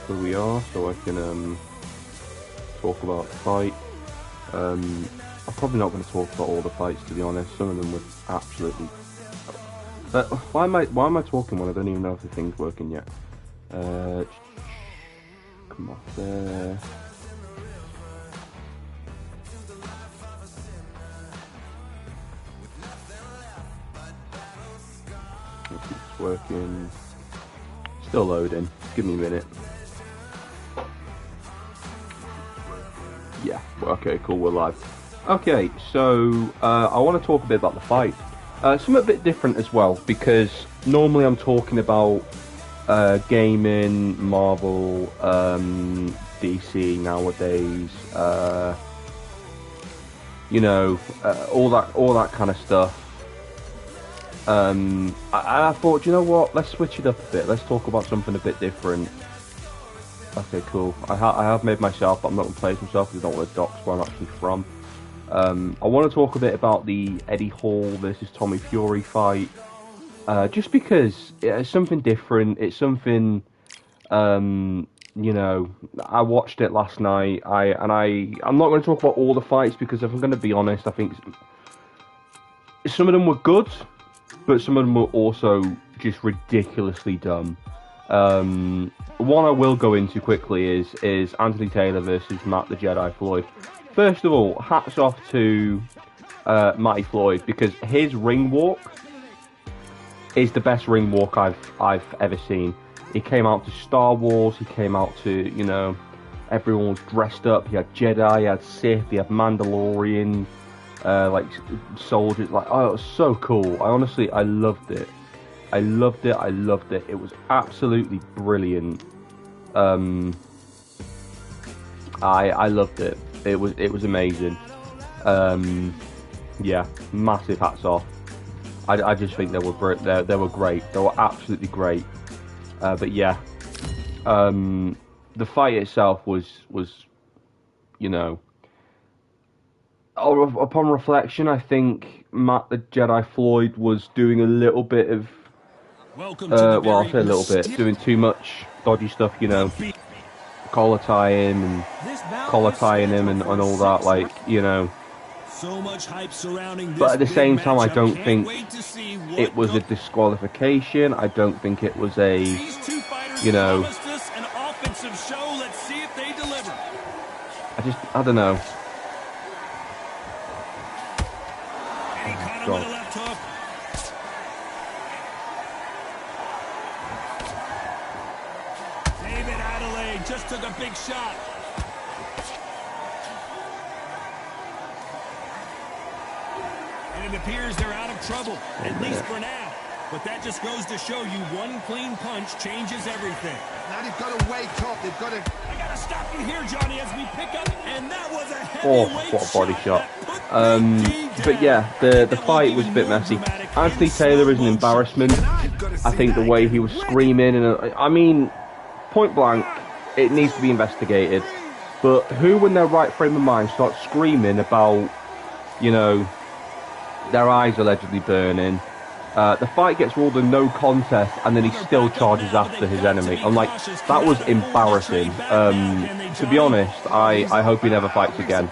who we are so I can talk about the fight. I'm probably not going to talk about all the fights, to be honest. Some of them were absolutely. Why am I talking when I don't even know if the thing's working yet? Come off there. It's working. Still loading. Give me a minute. Yeah. Okay. Cool. We're live. Okay. So I want to talk a bit about the fight. Something a bit different as well, because normally I'm talking about gaming, Marvel, DC nowadays. All that kind of stuff. I thought, you know what? Let's switch it up a bit. Let's talk about something a bit different. Okay, cool. I have made myself, but I'm not going to place myself because I don't want to dox where I'm actually from. I want to talk a bit about the Eddie Hall versus Tommy Fury fight. Just because it's something different. It's something, I watched it last night. I'm not going to talk about all the fights because if I'm going to be honest, I think some of them were good, but some of them were also just ridiculously dumb. One I will go into quickly is Anthony Taylor versus Matt the Jedi Floyd. First of all, hats off to Matty Floyd, because his ring walk is the best ring walk I've ever seen. He came out to Star Wars. He came out to, everyone was dressed up. He had Jedi, he had Sith, he had Mandalorian. Soldiers, it was so cool. I loved it. I loved it. It was absolutely brilliant. I loved it. It was amazing. Yeah, massive hats off. I just think they were great. They were great. They were absolutely great. But yeah, the fight itself was upon reflection, I think Matt the Jedi Floyd was doing a little bit of, I'll say a little bit, doing too much dodgy stuff, collar tying him and all that, So much hype surrounding this. But at the same time, I matchup. don't Can't think wait to see it was a disqualification. I don't think it was a, These two fighters promised us an offensive show. Let's see if they deliver. I don't know. And he caught him with a left hook. David Adelaide just took a big shot. And it appears they're out of trouble, at least for now. But that just goes to show you one clean punch changes everything. Now they've got to wake up. They've got to... I got to stop you here, Johnny, as we pick up. And that was a heavyweight what a body shot. But But yeah, the fight was a bit messy. Anthony Taylor is an embarrassment. I think the way he was screaming, and point blank, it needs to be investigated. But who in their right frame of mind starts screaming about, their eyes allegedly burning? The fight gets ruled a no contest, and then he still charges after his enemy. I'm like, that was embarrassing. To be honest, I hope he never fights again.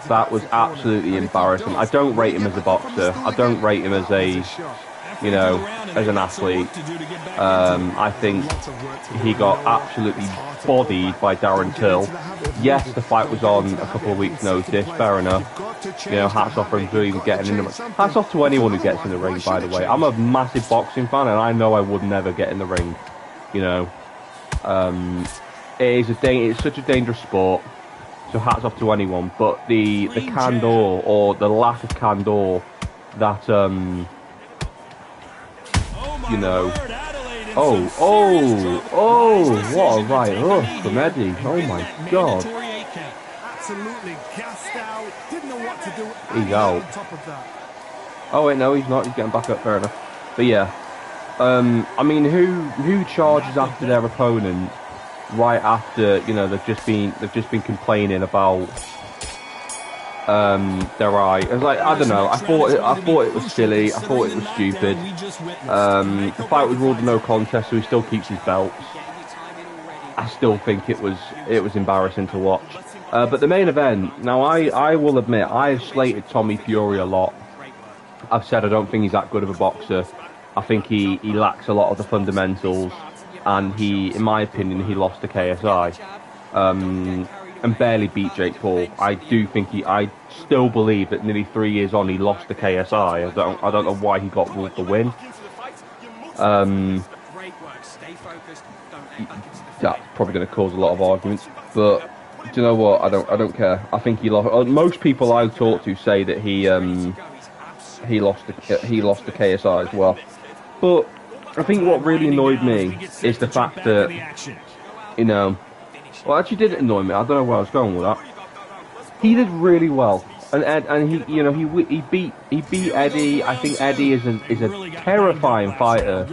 That was absolutely embarrassing. I don't rate him as a boxer. I don't rate him as as an athlete. I think he got absolutely bodied by Darren Till. Yes, the fight was on a couple of weeks' notice, fair enough. Hats off for him for even getting in the ring. Hats off to anyone who gets in the ring, by the way. I'm a massive boxing fan, and I know I would never get in the ring. It's such a dangerous sport, so hats off to anyone. But the candor, or the lack of candor, that what a right hook from Eddie. Oh my god. Absolutely gassed out. Didn't know what to do. He's out. On top of that. Oh wait, no, he's not. He's getting back up. Fair enough. But yeah, who charges after their opponent right after they've just been complaining about their eye? It was like, I don't know. I thought it was silly. I thought it was stupid. The fight was ruled a no contest, so he still keeps his belts. I still think it was embarrassing to watch. But the main event, now I will admit, I've slated Tommy Fury a lot. I've said I don't think he's that good of a boxer. I think he lacks a lot of the fundamentals, and in my opinion, he lost to KSI. And barely beat Jake Paul. I still believe that nearly 3 years on he lost to KSI. I don't know why he got ruled the win. That's probably going to cause a lot of arguments, but do you know what? I don't care. I think he lost. Most people I talk to say that he lost to KSI as well. But I think what really annoyed me is the fact that, you know, well, actually didn't annoy me. I don't know where I was going with that. He did really well, and he, you know, he beat Eddie. I think Eddie is a terrifying fighter,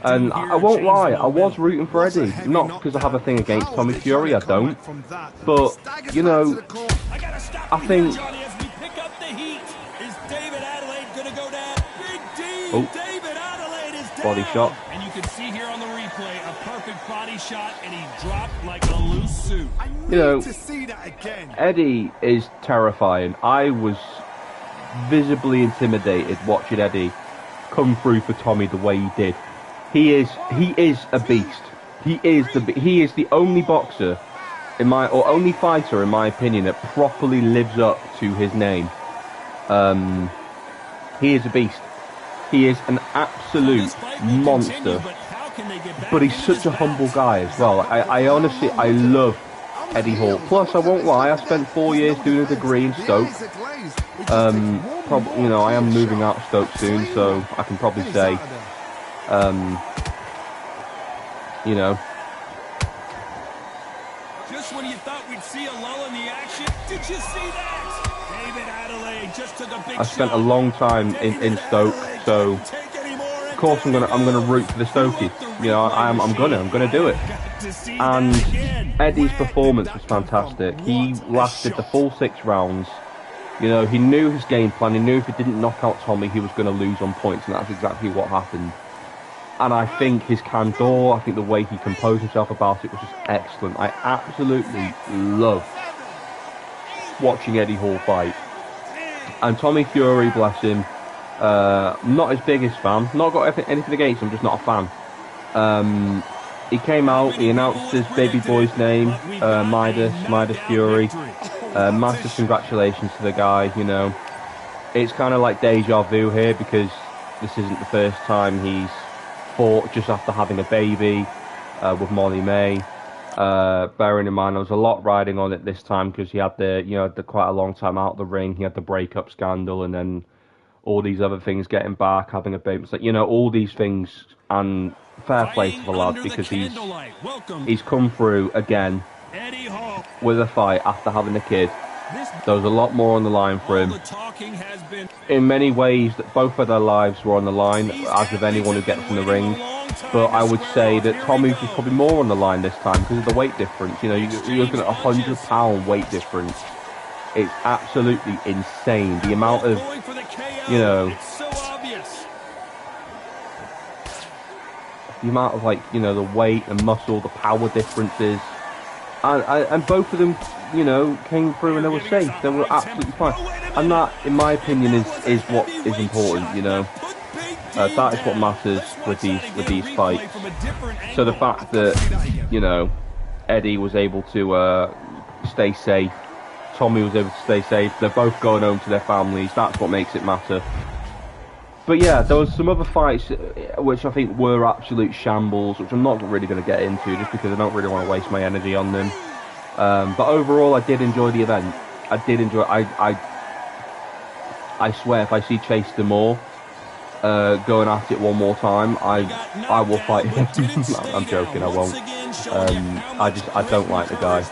and I won't lie, I was rooting for Eddie, not because I have a thing against Tommy Fury. I don't, but you know, I think. Body shot. And you can see here on the replay a perfect body shot, and he dropped like a loose suit. You know, Eddie is terrifying. I was visibly intimidated watching Eddie come through for Tommy the way he did. He is a beast. He is the only boxer only fighter in my opinion that properly lives up to his name. He is a beast. He is an absolute monster, but he's such a humble guy as well. I honestly love Eddie Hall. Plus, I won't lie, I spent 4 years doing a degree in Stoke. Probably, you know, I am moving out of Stoke soon, so I can probably say, you know. Just when you thought we'd see a lull in the action, did you see that? David Adelaide just took a big I spent a long time in Stoke, so of course I'm gonna root for the Stokies. You know, I'm gonna do it. And Eddie's performance was fantastic. He lasted the full 6 rounds. You know, he knew his game plan. He knew if he didn't knock out Tommy, he was going to lose on points, and that's exactly what happened. And I think his candor, I think the way he composed himself about it was just excellent. I absolutely loved watching Eddie Hall fight. And Tommy Fury, bless him, not his biggest fan. Not got anything against him, just not a fan. He came out, he announced his baby boy's name, Midas Fury. Massive congratulations to the guy, you know. It's kind of like deja vu here because this isn't the first time he's fought just after having a baby with Molly May. Bearing in mind there was a lot riding on it this time because he had the quite a long time out of the ring. He had the breakup scandal and then all these other things, getting back, having a baby. So, you know, all these things, and fair play to the lad because he's come through again with a fight after having a kid. There was a lot more on the line for him. In many ways, that both of their lives were on the line, as with anyone who gets in the ring. But I would say that Tommy's was probably more on the line this time because of the weight difference. You know, you're looking at a 100-pound weight difference. It's absolutely insane. The amount of, you know, the amount of, like, you know, the weight and muscle, the power differences. And both of them, you know, came through and they were safe. They were absolutely fine. And that, in my opinion, is what is important, you know. That is what matters with these fights. So the fact that, you know, Eddie was able to stay safe, Tommy was able to stay safe, they're both going home to their families, that's what makes it matter. But yeah, there was some other fights which I think were absolute shambles, which I'm not really going to get into just because I don't really want to waste my energy on them. But overall, I did enjoy the event. I did enjoy it. I swear, if I see Chase Demore going at it one more time, I will fight him. I'm joking, I won't. I don't like the guy.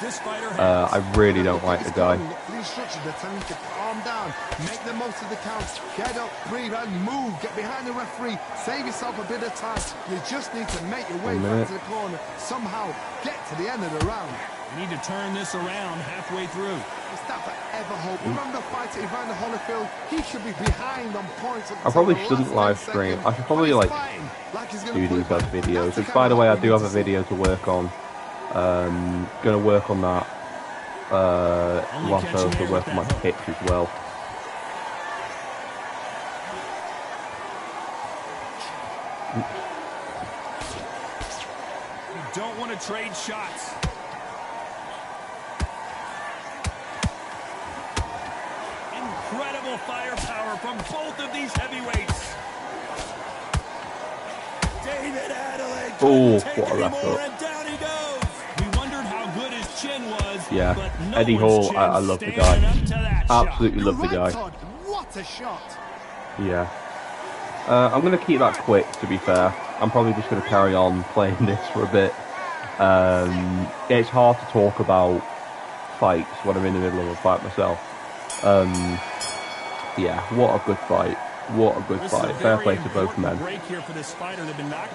I really don't like the guy. Down, make the most of the counts, get up, breathe and move, get behind the referee, save yourself a bit of time. You just need to make your way back to the corner, somehow get to the end of the round. You need to turn this around halfway through. Is that forever hope? Remember the fighter Evander Holyfield? He should be behind on points. I probably shouldn't live stream. I should probably like do these as videos. Which, by the way, I do have a video to work on Gonna work on that. Whilst I also work on my pitch as well. You don't want to trade shots. Incredible firepower from both of these heavyweights. David Adelaide. Oh, what a wrap up. And down he goes. We wondered how good his chin was. Yeah, but no Eddie one's Hall, I chin love the standing guy. up to that Absolutely shot. love the guy. Todd. What a shot. Yeah. I'm going to keep that quick, to be fair. I'm probably just going to carry on playing this for a bit. It's hard to talk about fights when I'm in the middle of a fight myself. Yeah, what a good fight. What a good This is fight. a Fair very play to both important men. break here for this fighter. They've been knocked